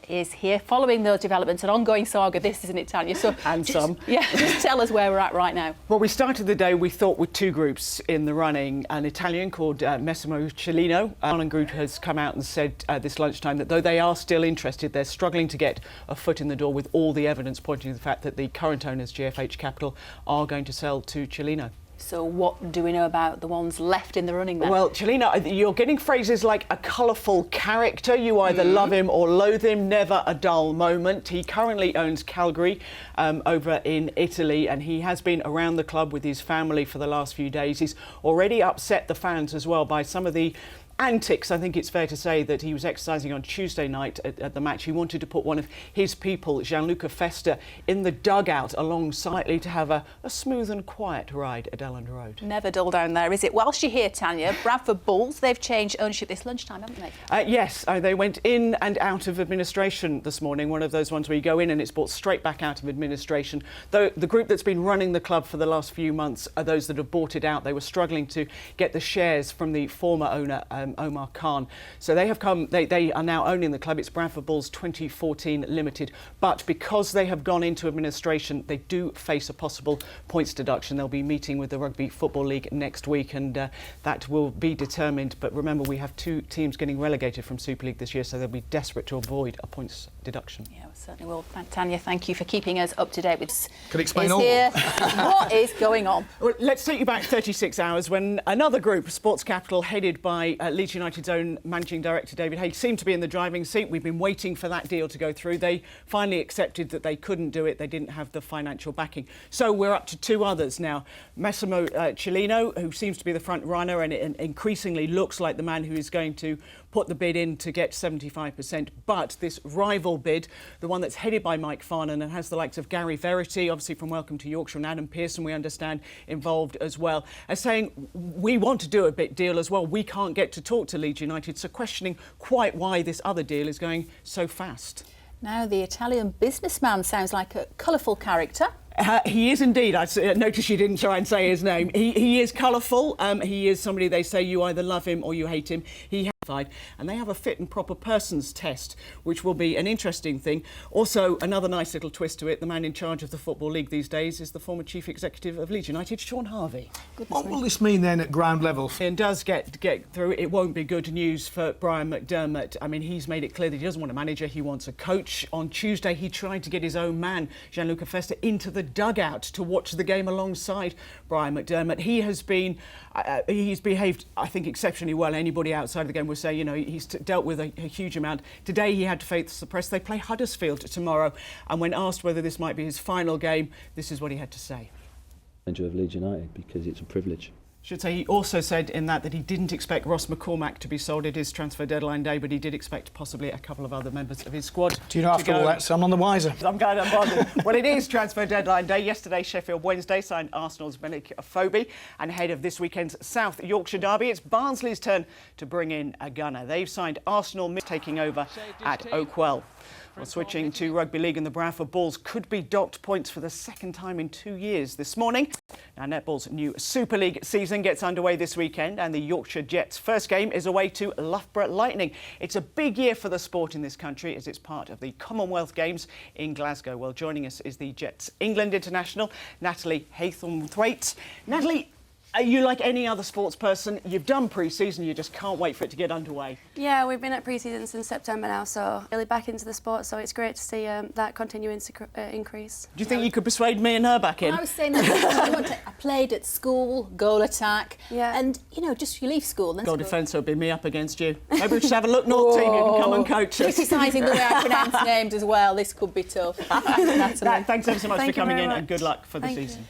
is here following those developments, an ongoing saga, this, isn't it, Tanya? So, And some. Yeah, just tell us where we're at right now. Well, we started the day, we thought, with two groups in the running. An Italian called Massimo Cellino. Ireland group has come out and said this lunchtime that though they are still interested, they're struggling to get a foot in the door with all the evidence pointing to the fact that the current owners, GFH Capital, are going to sell to Cellino. So what do we know about the ones left in the running then? Well, Cellino, you're getting phrases like a colourful character. You either love him or loathe him, never a dull moment. He currently owns Calgary over in Italy, and he has been around the club with his family for the last few days. He's already upset the fans as well by some of the antics, I think it's fair to say, that he was exercising on Tuesday night at the match. He wanted to put one of his people, Gianluca Festa, in the dugout alongside to have a smooth and quiet ride at Elland Road. Never dull down there, is it? Whilst you're here, Tanya, Bradford Bulls, they've changed ownership this lunchtime, haven't they? Yes, they went in and out of administration this morning, one of those ones where you go in and it's brought straight back out of administration. Though the group that's been running the club for the last few months are those that have bought it out. They were struggling to get the shares from the former owner, Omar Khan. So they have come, they are now owning the club. It's Bradford Bulls 2014 Limited. But because they have gone into administration, they do face a possible points deduction. They'll be meeting with the Rugby Football League next week, and that will be determined. But remember, we have two teams getting relegated from Super League this year, so they'll be desperate to avoid a points deduction. Yeah, we certainly will. Tanya, thank you for keeping us up to date with this. Can explain all. What is going on? Well, let's take you back 36 hours when another group, Sports Capital, headed by Leeds United's own Managing Director David Hay, seemed to be in the driving seat. We've been waiting for that deal to go through. They finally accepted that they couldn't do it. They didn't have the financial backing. So we're up to two others now. Massimo Cellino, who seems to be the front runner and increasingly looks like the man who is going to put the bid in to get 75%. But this rival bid, the one that's headed by Mike Farnan and has the likes of Gary Verity, obviously from Welcome to Yorkshire, and Adam Pearson, we understand, involved as well, are saying, we want to do a bit deal as well. We can't get to talk to Leeds United, so questioning quite why this other deal is going so fast. Now, the Italian businessman sounds like a colourful character. He is indeed. I noticed you didn't try and say his name. He is colourful. He is somebody they say you either love him or you hate him. And they have a fit and proper persons test, which will be an interesting thing. Also, another nice little twist to it, the man in charge of the Football League these days is the former Chief Executive of Leeds United, Sean Harvey. What will this mean then at ground level? And does get through. It won't be good news for Brian McDermott. I mean, he's made it clear that he doesn't want a manager, he wants a coach. On Tuesday, he tried to get his own man, Gianluca Festa, into the dugout to watch the game alongside Brian McDermott. He has been, he's behaved, I think, exceptionally well. Anybody outside of the game will say, you know, he's dealt with a huge amount. Today he had to face the press. They play Huddersfield tomorrow, and when asked whether this might be his final game, this is what he had to say. Manager of Leeds United, because it's a privilege. Should say he also said in that he didn't expect Ross McCormack to be sold at his transfer deadline day, but he did expect possibly a couple of other members of his squad. Do you know, after all that, so I'm none the wiser. I'm glad I'm bothered. Well, it is transfer deadline day. Yesterday, Sheffield Wednesday signed Arsenal's Benik Afobe, and ahead of this weekend's South Yorkshire derby, it's Barnsley's turn to bring in a gunner. They've signed Arsenal, taking over at Oakwell. Well, switching to rugby league, and the Bradford Bulls could be docked points for the second time in 2 years this morning. Now, netball's new Super League season gets underway this weekend, and the Yorkshire Jets' first game is away to Loughborough Lightning. It's a big year for the sport in this country as it's part of the Commonwealth Games in Glasgow. Well, joining us is the Jets' England international, Natalie Haythornthwaite. Natalie, are you like any other sports person? You've done pre-season, you just can't wait for it to get underway. Yeah, we've been at pre-season since September now, so really back into the sport, so it's great to see that continuing to increase. Do you think you could persuade me and her back in? I was saying that I played at school, goal attack, yeah. And, you know, just you leave school. Goal defence will be me up against you. Maybe we should have a look North team, you can come and coach us. Criticising the way I pronounce names as well, this could be tough. Thanks ever so much for coming in, much. and good luck for the Thank season. You.